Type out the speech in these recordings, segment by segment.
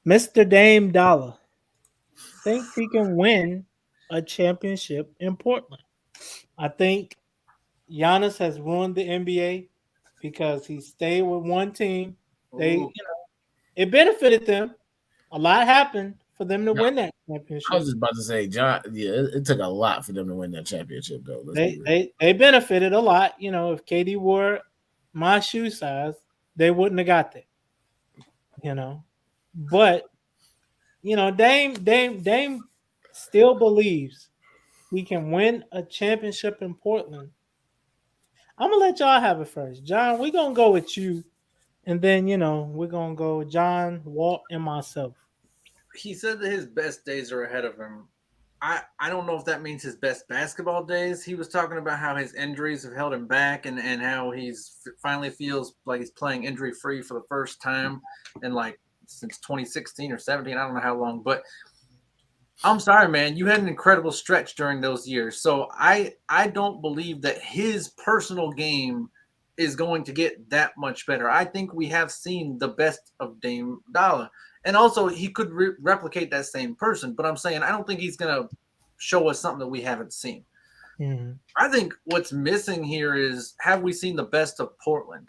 Mr. Dame Dollar thinks he can win a championship in Portland. I think Giannis has ruined the NBA because he stayed with one team. Ooh. It benefited them. A lot happened for them to No, win that I was championship. just about to say, John. Yeah, it took a lot for them to win that championship, though. Let's be They real. they they benefited a lot. If KD wore my shoe size, they wouldn't have got there. You know, but Dame still believes he can win a championship in Portland. I'm gonna let y'all have it first, John. We're gonna go with you, and then we're gonna go John, Walt, and myself. He said that his best days are ahead of him. I don't know if that means his best basketball days. He was talking about how his injuries have held him back, and how finally feels like he's playing injury free for the first time in like since 2016 or 17. I don't know how long, but I'm sorry, man. You had an incredible stretch during those years. So I don't believe that his personal game is going to get that much better. I think we have seen the best of Dame Dollar. And also he could replicate that same person, but I'm saying I don't think he's going to show us something that we haven't seen. Mhm. I think what's missing here is, have we seen the best of Portland?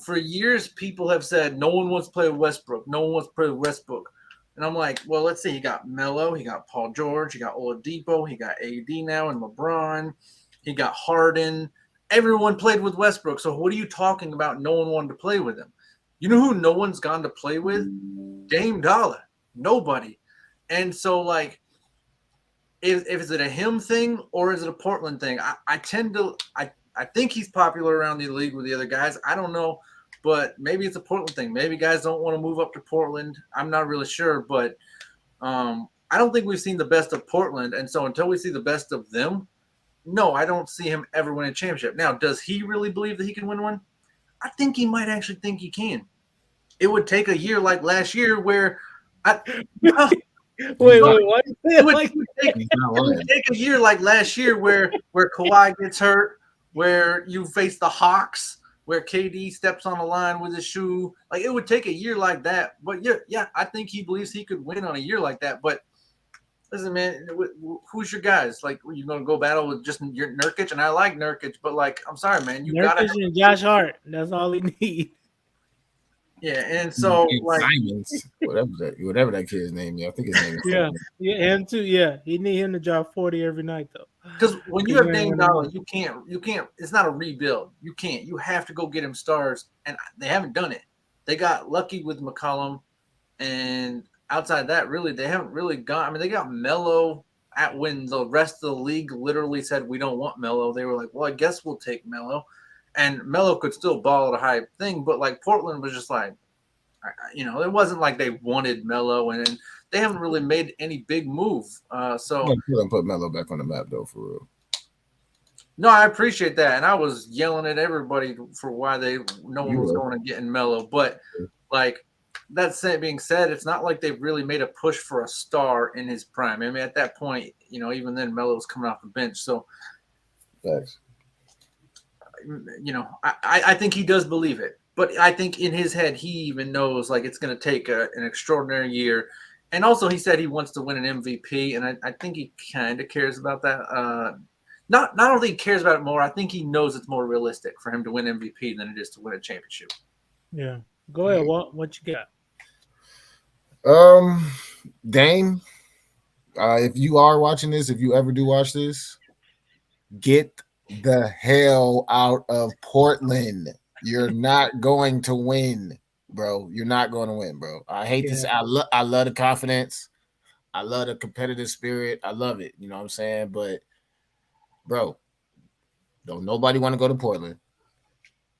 For years, people have said no one wants to play with Westbrook. No one wants to play with Westbrook. And I'm like, well, let's see. He got Melo, he got Paul George, he got Oladipo, he got AD now and LeBron, he got Harden. Everyone played with Westbrook. So what are you talking about? No one wanted to play with him. You know who no one's gone to play with? Dame Dollar. Nobody. And so, like, if is it a him thing or is it a Portland thing? I think he's popular around the league with the other guys. I don't know, but maybe it's a Portland thing. Maybe guys don't want to move up to Portland. I'm not really sure, but I don't think we've seen the best of Portland, and so until we see the best of them, no, I don't see him ever win a championship. Now, does he really believe that he can win one? I think he might actually think he can. It would take a year like last year where I, Wait, not, what? it would, Like, he's not it would lying. take a year like last year where Kawhi gets hurt, where you face the Hawks, where KD steps on the line with his shoe. Like, it would take a year like that. But yeah, I think he believes he could win on a year like that. But listen, man, who's your guys? Like, you gonna go battle with just your Nurkic? And I like Nurkic, but like, I'm sorry, man, you gotta have Nurkic and Josh Hart. That's all he need. yeah. And so And like, Simons, whatever that kid's name is. I think his name is Yeah, Simons. yeah, him too. Yeah, he need him to drop 40 every night though. because when you Cause have you ain't Dame winning Dollar, nothing. you can't. It's not a rebuild. You can't. You have to go get him stars, and they haven't done it. They got lucky with McCollum, and outside of that, really, they haven't really gone. I mean, they got Melo at when the rest of the league literally said we don't want Melo. They were like, well, I guess we'll take Melo, and Melo could still ball at a high thing, but like Portland was just like, it wasn't like they wanted Melo, and they haven't really made any big move. I'm So gonna put Melo back on the map though, for real. no, I appreciate that, and I was yelling at everybody for why no one You was were. going and getting Melo, but like being said, it's not like they've really made a push for a star in his prime. I mean, at that point, even then, Melo was coming off the bench, so Facts. I think he does believe it, but I think in his head he even knows like it's going to take an extraordinary year, and also he said he wants to win an MVP, and I think he kind of cares about that. Not only he cares about it more, I think he knows it's more realistic for him to win MVP than it is to win a championship. Yeah, go ahead. What you got? Um, Dame, if you are watching this, if you ever do watch this, get the hell out of Portland. You're not going to win, bro. You're not going to win, bro. I hate this. Yeah, I love the confidence. I love the competitive spirit. I love it. You know what I'm saying? But, bro, don't nobody want to go to Portland.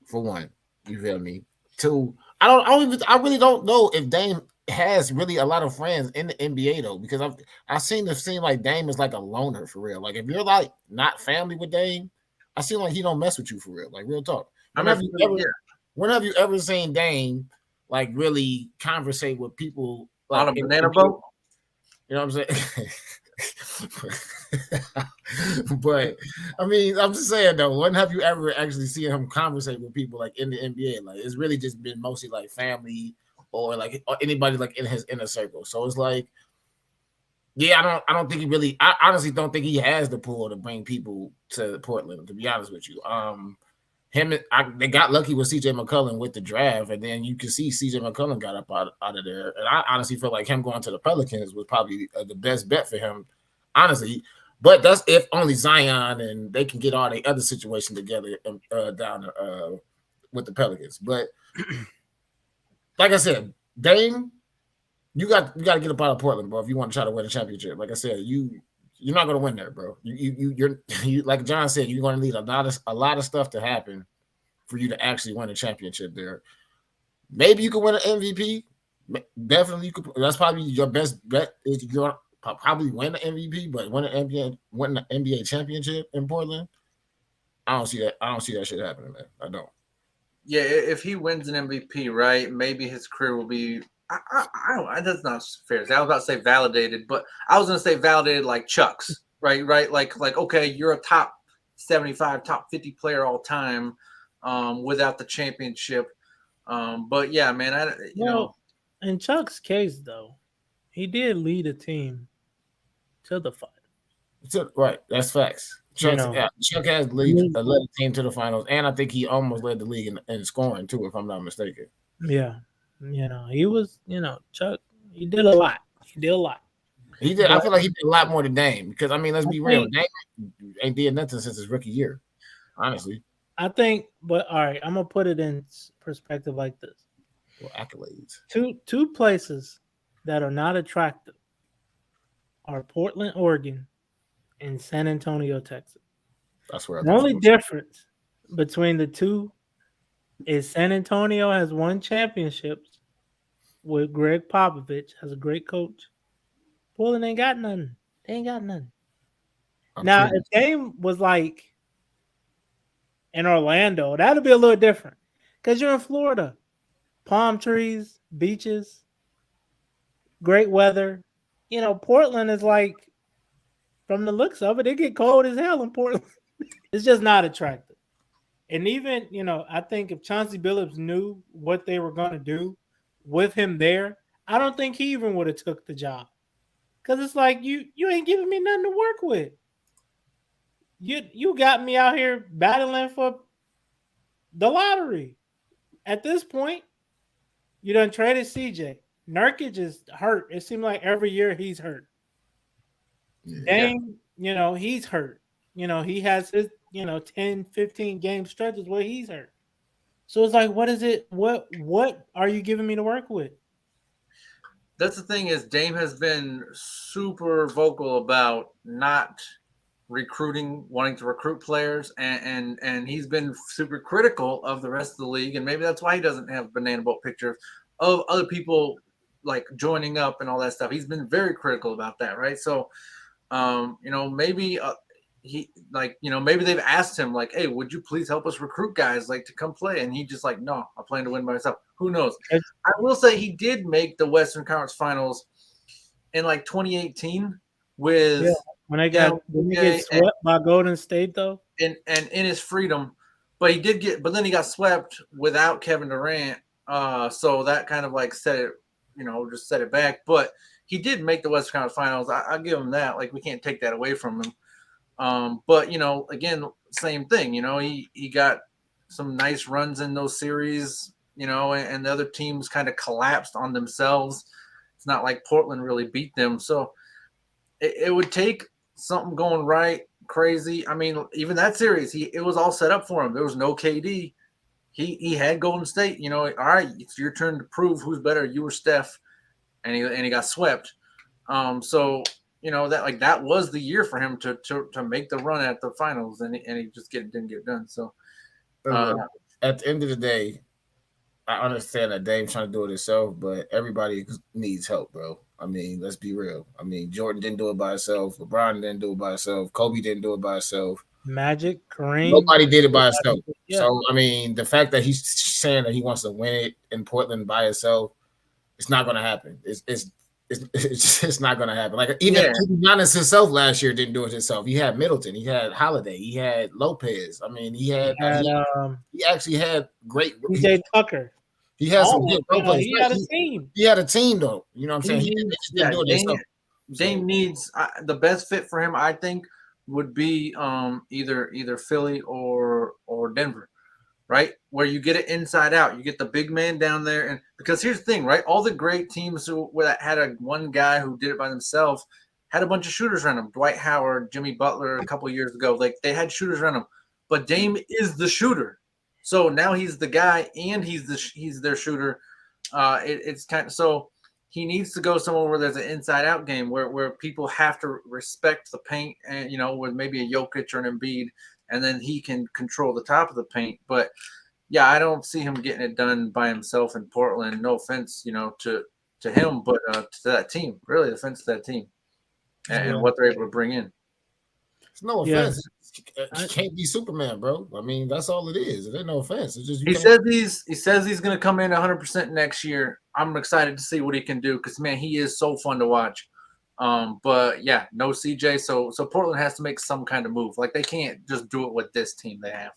For one, you feel me? Two, I really don't know if Dame has really a lot of friends in the NBA though, because I seem like Dame is like a loner for real. Like if you're like not family with Dame, I seem like he don't mess with you for real. Like real talk. I When mean, have you yeah, ever seen Dame like really conversate with people on like a banana boat. you know what I'm saying? But I mean, I'm just saying though, when have you ever actually seen him conversate with people like in the NBA? Like it's really just been mostly like family or like or anybody like in his inner circle. So it's like, yeah, I don't think he really. I honestly don't think he has the pull to bring people to Portland. To be honest with you, they got lucky with CJ McCollum with the draft, and then you can see CJ McCollum got up out of there. And I honestly feel like him going to the Pelicans was probably the best bet for him, honestly. But that's if only Zion and they can get all the other situation together down with the Pelicans. But like I said, Dame, you got to get up out of Portland, bro. If you want to try to win a championship, like I said, you're not going to win there, bro. You're like John said, you're going to need a lot of stuff to happen for you to actually win a championship there. Maybe you could win an MVP. Definitely, you could. That's probably your best bet. Is you're probably win the MVP, but win an NBA championship in Portland. I don't see that. I don't see that shit happening, man. I don't. Yeah, if he wins an MVP, right, maybe his career will be. I don't. That's not fair. I was about to say validated, but I was going to say validated like Chuck's, right? Like okay, you're a top 75, top 50 player all time, without the championship. But yeah, man, you know. In Chuck's case, though, he did lead a team to the final. Right, that's facts. Chuck has led a team to the finals, and I think he almost led the league in scoring too, if I'm not mistaken. Yeah, he was. Chuck, he did a lot. He did. But I feel like he did a lot more than Dame because I mean, let's be real. Dame ain't did nothing since his rookie year, honestly. I think, but all right, I'm gonna put it in perspective like this. Well, accolades. Two places that are not attractive are Portland, Oregon, and San Antonio, Texas. That's where the only difference between the two is San Antonio has won championships with Greg Popovich as a great coach. Portland ain't got nothing. They ain't got nothing. Now, if Dame was like in Orlando, that'd be a little different because you're in Florida. Palm trees, beaches, great weather. Portland is like, from the looks of it, it get cold as hell in Portland. It's just not attractive. And even, I think if Chauncey Billups knew what they were going to do with him there, I don't think he even would have took the job. Because it's like, you ain't giving me nothing to work with. You got me out here battling for the lottery. At this point, you done traded CJ. Nurkic is hurt. It seemed like every year he's hurt. Dame, he's hurt. He has his, 10, 15 game stretches where he's hurt. So it's like, what is it? What are you giving me to work with? That's the thing is Dame has been super vocal about not wanting to recruit players, and he's been super critical of the rest of the league, and maybe that's why he doesn't have banana boat pictures of other people like joining up and all that stuff. He's been very critical about that, right? So, maybe maybe they've asked him like, "Hey, would you please help us recruit guys like to come play?" And he just like, "No, I plan to win by myself." Who knows? I will say he did make the Western Conference Finals in like 2018 with when they get swept by Golden State though, and in his freedom, but then he got swept without Kevin Durant. So that kind of like set it back. But he did make the Western Conference Finals. I'll give him that. Like we can't take that away from him. But again, same thing. He got some nice runs in those series. And the other teams kind of collapsed on themselves. It's not like Portland really beat them. So it would take something going right, crazy. I mean, even that series, it was all set up for him. There was no KD. He had Golden State. All right, it's your turn to prove who's better, you or Steph, and he got swept. So that was the year for him to make the run at the finals, and he just didn't get done. So at the end of the day, I understand that Dame's trying to do it himself, but everybody needs help, bro. I mean, let's be real. I mean, Jordan didn't do it by himself. LeBron didn't do it by himself. Kobe didn't do it by himself. Magic, Kareem. Nobody did it by himself. Yeah. So, I mean, the fact that he's saying that he wants to win it in Portland by himself, it's not going to happen. It's just not going to happen. Like, even Giannis himself last year didn't do it himself. He had Middleton. He had Holiday. He had Lopez. I mean, he actually had great. PJ Tucker. He had some Oh, good role players. he had a team. He had a team though. You know what I'm saying? He They needs, just didn't do it Dame, themselves. Dame needs the best fit for him. I think would be either Philly or Denver, right? Where you get it inside out. You get the big man down there, and because here's the thing, right? All the great teams who that had a one guy who did it by themselves had a bunch of shooters around him. Dwight Howard, Jimmy Butler, a couple of years ago, like they had shooters around him. But Dame is the shooter, so now he's the guy, and he's their shooter. It's kind of so he needs to go somewhere where there's an inside out game where people have to respect the paint, and with maybe a Jokic or an Embiid, and then he can control the top of the paint. But yeah, I don't see him getting it done by himself in Portland. No offense, to him, but to that team. Really, offense to that team and what they're able to bring in. It's no offense. He can't be Superman, bro. I mean, that's all it is. It ain't no offense. It's just he says he's going to come in 100% next year. I'm excited to see what he can do because man, he is so fun to watch. But yeah, no CJ. So Portland has to make some kind of move. Like they can't just do it with this team they have.